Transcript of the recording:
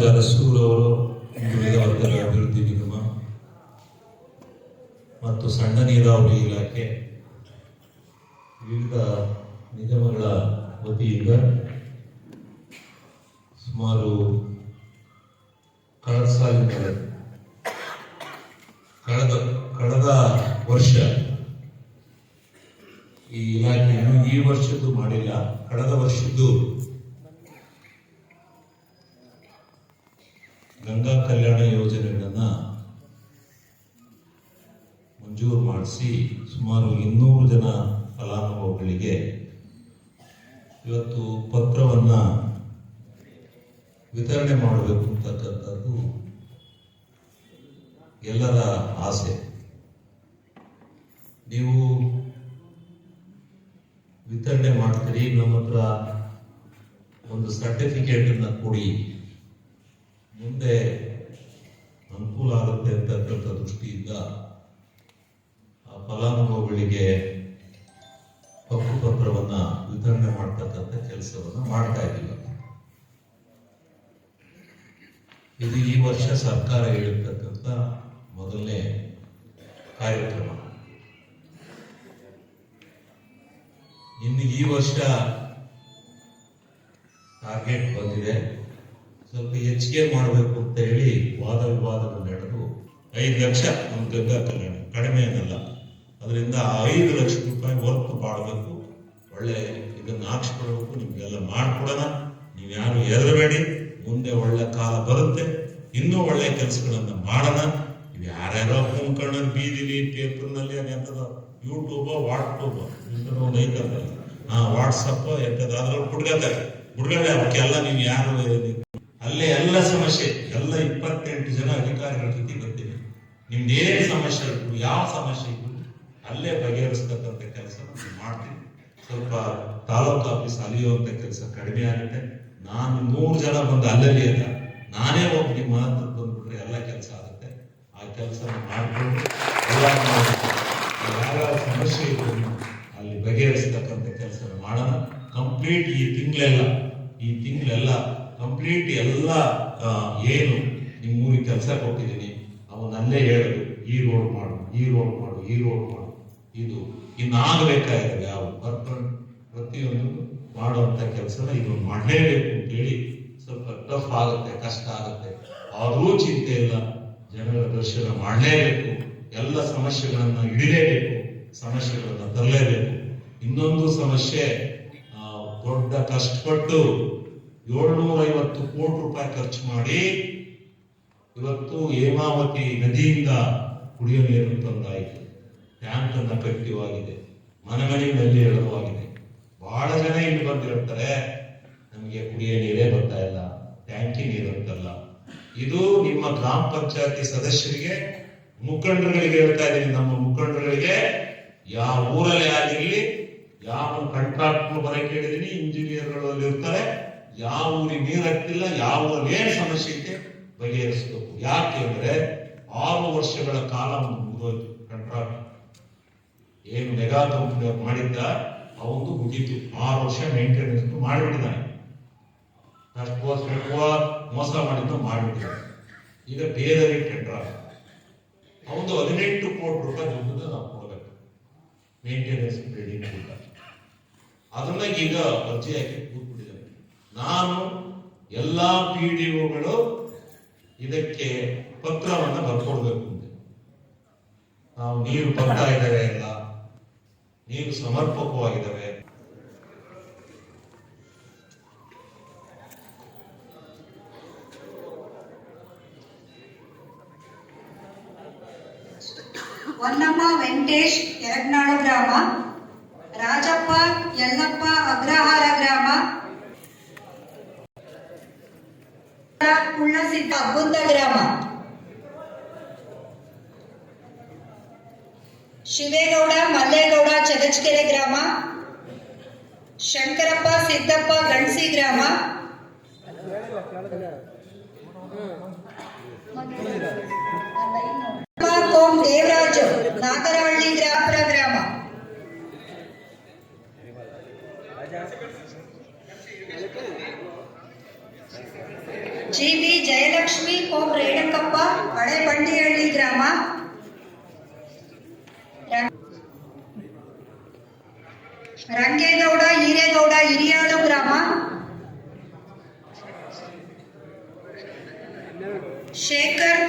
ಅರಸೂರವರು ಹಿಂದುಳಿದ ವರ್ಗಗಳ ಅಭಿವೃದ್ಧಿ ನಿಗಮ ಮತ್ತು ಸಣ್ಣ ನೀರಾವರಿ ಇಲಾಖೆ ವಿವಿಧ ನಿಗಮಗಳ ವತಿಯಿಂದ ಸುಮಾರು ಕಳೆದ ವರ್ಷ ಈ ಇಲಾಖೆಯನ್ನು ಈ ವರ್ಷದ್ದು ಮಾಡಿಲ್ಲ, ಕಳೆದ ವರ್ಷದ್ದು ಗಂಗಾ ಕಲ್ಯಾಣ ಯೋಜನೆಗಳನ್ನ ಮಂಜೂರು ಮಾಡಿಸಿ ಸುಮಾರು 200 ಜನ ಫಲಾನುಭವಿಗಳಿಗೆ ಇವತ್ತು ಪತ್ರವನ್ನ ವಿತರಣೆ ಮಾಡಬೇಕು ಅಂತಕ್ಕಂಥದ್ದು ಎಲ್ಲರ ಆಸೆ. ನೀವು ವಿತರಣೆ ಮಾಡ್ತೀರಿ, ನಮ್ಮ ಹತ್ರ ಒಂದು ಸರ್ಟಿಫಿಕೇಟ್ ಅನ್ನ ಕೊಡಿ, ಮುಂದೆ ಅನುಕೂಲ ಆಗುತ್ತೆ ಅಂತಕ್ಕಂಥ ದೃಷ್ಟಿಯಿಂದ ಆ ಫಲಾನುಭವಿಗಳಿಗೆ ಹಕ್ಕುಪತ್ರವನ್ನ ವಿತರಣೆ ಮಾಡ್ತಕ್ಕಂಥ ಕೆಲಸವನ್ನ ಮಾಡ್ತಾ ಇದ್ದೀವಿ. ಇದು ಈ ವರ್ಷ ಸರ್ಕಾರ ಹೇಳಿರ್ತಕ್ಕಂಥ ಮೊದಲನೇ ಕಾರ್ಯಕ್ರಮ. ಇನ್ನು ಈ ವರ್ಷ ಟಾರ್ಗೆಟ್ ಬಂದಿದೆ, ಸ್ವಲ್ಪ ಹೆಚ್ಚಿಗೆ ಮಾಡಬೇಕು ಅಂತ ಹೇಳಿ ವಾದ ವಿವಾದಗಳು ನಡೆದು 5 ಲಕ್ಷ ನಮ್ಮ ಗಂಗಾ ಕಲ್ಯಾಣ ಕಡಿಮೆ ಏನಲ್ಲ, ಅದರಿಂದ 5 ಲಕ್ಷ ರೂಪಾಯಿ ವರ್ಕ್ ಮಾಡಬೇಕು. ಒಳ್ಳೆ ಇದನ್ನ ಹಾಕ್ಸ್ಕೊಳ್ಬೇಕು, ನಿಮ್ಗೆಲ್ಲ ಮಾಡ್ಕೊಡೋಣ, ನೀವು ಯಾರು ಹೆದರಬೇಡಿ, ಮುಂದೆ ಒಳ್ಳೆ ಕಾಲ ಬರುತ್ತೆ, ಇನ್ನೂ ಒಳ್ಳೆ ಕೆಲಸಗಳನ್ನ ಮಾಡೋಣ. ನೀವು ಯಾರ್ಯಾರೋ ಕುಂಕಣ್ಣ ಬೀದಿಲಿ ಪೇಪರ್ನಲ್ಲಿ ಅದೆಂತದ ಯೂಟ್ಯೂಬ್ ವಾಟ್ಸಪ್ ಐತಂದಲ್ಲಿ ವಾಟ್ಸಪ್ ಎಂತದಾದ್ರೂ ಹುಡ್ಗಡೆ ಅವಕ್ಕೆಲ್ಲ ನೀವು ಯಾರು ಅಲ್ಲೇ ಎಲ್ಲ ಸಮಸ್ಯೆ ಎಲ್ಲ 28 ಜನ ಅಧಿಕಾರಿಗಳ ಜೊತೆ ಬರ್ತೀವಿ. ನಿಮ್ದು ಏನ್ ಸಮಸ್ಯೆ ಇತ್ತು, ಯಾವ ಸಮಸ್ಯೆ ಇತ್ತು ಅಲ್ಲೇ ಬಗೆಹರಿಸ್ತಕ್ಕಂಥ ಕೆಲಸ ಮಾಡ್ತೀವಿ. ಸ್ವಲ್ಪ ತಾಲೂಕು ಆಫೀಸ್ ಅಲಿಯುವಂತ ಕೆಲಸ ಕಡಿಮೆ ಆಗುತ್ತೆ. ನಾನು 100 ಜನ ಬಂದು ಅಲ್ಲಲ್ಲಿ ಅಲ್ಲ, ನಾನೇ ಹೋಗಿ ನಿಮ್ಮ ಹತ್ರ ಬಂದ್ಬಿಟ್ರೆ ಎಲ್ಲ ಕೆಲಸ ಆಗುತ್ತೆ. ಆ ಕೆಲಸ ಮಾಡಿಕೊಂಡು ಯಾವ ಸಮಸ್ಯೆ ಇತ್ತು ಅಲ್ಲಿ ಬಗೆಹರಿಸ್ತಕ್ಕಂಥ ಕೆಲಸ ಮಾಡೋಣ. ಕಂಪ್ಲೀಟ್ ಈ ತಿಂಗಳೆಲ್ಲ ಕಂಪ್ಲೀಟ್ ಎಲ್ಲ ಏನು ನಿಮ್ಮೂರಿಗೆ ಕೆಲಸ ಕೊಟ್ಟಿದ್ದೀನಿ ಅವನಲ್ಲೇ ಹೇಳೋದು, ಈ ರೋಡ್ ಮಾಡು, ಈ ರೋಡ್ ಮಾಡು, ಈ ರೋಡ್ ಮಾಡು, ಇದು ಇನ್ನಾಗಬೇಕಾಗಿದೆ. ಯಾವ ಪ್ರತಿಯೊಂದು ಮಾಡುವಂತ ಕೆಲಸನ ಇದು ಮಾಡಲೇಬೇಕು ಅಂತೇಳಿ ಸ್ವಲ್ಪ ಟಫ್ ಆಗುತ್ತೆ, ಕಷ್ಟ ಆಗುತ್ತೆ, ಆದರೂ ಚಿಂತೆ ಇಲ್ಲ, ಜನರ ದರ್ಶನ ಮಾಡಲೇಬೇಕು, ಎಲ್ಲ ಸಮಸ್ಯೆಗಳನ್ನ ಹಿಡಿಲೇಬೇಕು, ಸಮಸ್ಯೆಗಳನ್ನ ತರಲೇಬೇಕು. ಇನ್ನೊಂದು ಸಮಸ್ಯೆ, ದೊಡ್ಡ ಕಷ್ಟಪಟ್ಟು 750 ಕೋಟಿ ರೂಪಾಯಿ ಖರ್ಚು ಮಾಡಿ ಇವತ್ತು ಹೇಮಾವತಿ ನದಿಯಿಂದ ಕುಡಿಯುವ ನೀರು ತಂದಾಯಿತು, ಟ್ಯಾಂಕ್ ಅನ್ನ ಕಟ್ಟಿವಾಗಿದೆ, ಮನೆಯಲ್ಲಿ ಎಳೆದವಾಗಿದೆ. ಬಹಳ ಜನ ಇಲ್ಲಿ ಬಂದಿರ್ತಾರೆ, ನಮಗೆ ಕುಡಿಯೋ ನೀರೇ ಬರ್ತಾ ಇಲ್ಲ, ಟ್ಯಾಂಕಿ ನೀರು ಅಂತಲ್ಲ. ಇದು ನಿಮ್ಮ ಗ್ರಾಮ ಪಂಚಾಯತಿ ಸದಸ್ಯರಿಗೆ, ಮುಖಂಡರುಗಳಿಗೆ ಹೇಳ್ತಾ ಇದ್ದೀನಿ, ನಮ್ಮ ಮುಖಂಡರುಗಳಿಗೆ ಯಾವ ಊರಲ್ಲೇ ಆಗಿರ್ಲಿ, ಯಾವ ಕಾಂಟ್ರಾಕ್ಟ್ ಬರಕ್ಕೆ ಹೇಳಿದೀನಿ, ಇಂಜಿನಿಯರ್ಗಳಲ್ಲಿ ಇರ್ತಾರೆ, ಯಾವ ಊರಿಗೆ ನೀರು ಹತ್ತಿಲ್ಲ, ಯಾವ ಊರಲ್ಲಿ ಏನ್ ಸಮಸ್ಯೆ ಇದೆ ಬಗೆಹರಿಸಬೇಕು. ಯಾಕೆಂದ್ರೆ 6 ವರ್ಷಗಳ ಕಾಲ ಮುಗಿದೋಯ್ತು ಕಾಂಟ್ರಾಕ್ಟ್. ಏನು ಮೆಗಾ ಕಂಪನಿ ಮಾಡಿದ್ದ ಅವನು ಮುಗೀತು, 6 ವರ್ಷ ಮೇಂಟೆನೆನ್ಸ್ ಮಾಡಿಬಿಟ್ಟಿದ್ದಾನೆ, ಮೋಸ ಮಾಡಿದ್ದು ಮಾಡಿಬಿಟ್ಟಿದ್ದಾನೆ. ಈಗ ಬೇರೆ ಟೆಂಡರ್ ಅವನು 18 ಕೋಟಿ ರೂಪಾಯಿ ದುಡ್ಡು ನಾವು ಕೊಡಬೇಕು ಮೇಂಟೆನೆನ್ಸ್ ಬಿಲ್ಡಿಂಗ್ ಕೂಡ. ಅದನ್ನ ಈಗ ಅರ್ಜಿ ಹಾಕಿ ಕೂತ್ಬಿಟ್ಟಿದ್ದಾರೆ. ನಾನು ಎಲ್ಲಾ PDOಗಳು ಇದಕ್ಕೆ ಪತ್ರವನ್ನ ಬರ್ಕೊಡ್ಬೇಕು ಮುಂದೆ. ನಾವು ನೀರು ಬರ್ತಾ ಇದ್ದಾವೆ ಎಲ್ಲ, ನೀರು ಸಮರ್ಪಕವಾಗಿದ್ದಾವೆ. ಹೊನ್ನಮ್ಮ ವೆಂಕಟೇಶ್ ಯರಗ್ನಾಳು ಗ್ರಾಮ, ರಾಜಪ್ಪ ಯಲ್ಲಪ್ಪ ಅಗ್ರಹಾರ ಗ್ರಾಮ, ಕುಳ್ಳಸಿದ್ದ ಅಬ್ಬುಂದ ಗ್ರಾಮ, ಶಿವೇಗೌಡ ಮಲ್ಲೇಗೌಡ ಚಗಚ್ಕೆರೆ ಗ್ರಾಮ, ಶಂಕರಪ್ಪ ಸಿದ್ದಪ್ಪ ಗಣಸಿ ಗ್ರಾಮ, ಕೋಂ ದೇವರಾಜು ನಾಗರಹಳ್ಳಿ ಗ್ರಾಮ, ಜಿಬಿ ಜಯಲಕ್ಷ್ಮಿ ಕೋಂ ರೇಣುಕಪ್ಪ ಹಳೆ ಬಂಡಿಹಳ್ಳಿ ಗ್ರಾಮ, ರಂಗೇಗೌಡ ಹಿರೇಗೌಡ ಹಿರಿಯಾಳು ಗ್ರಾಮ, ಶೇಖರ್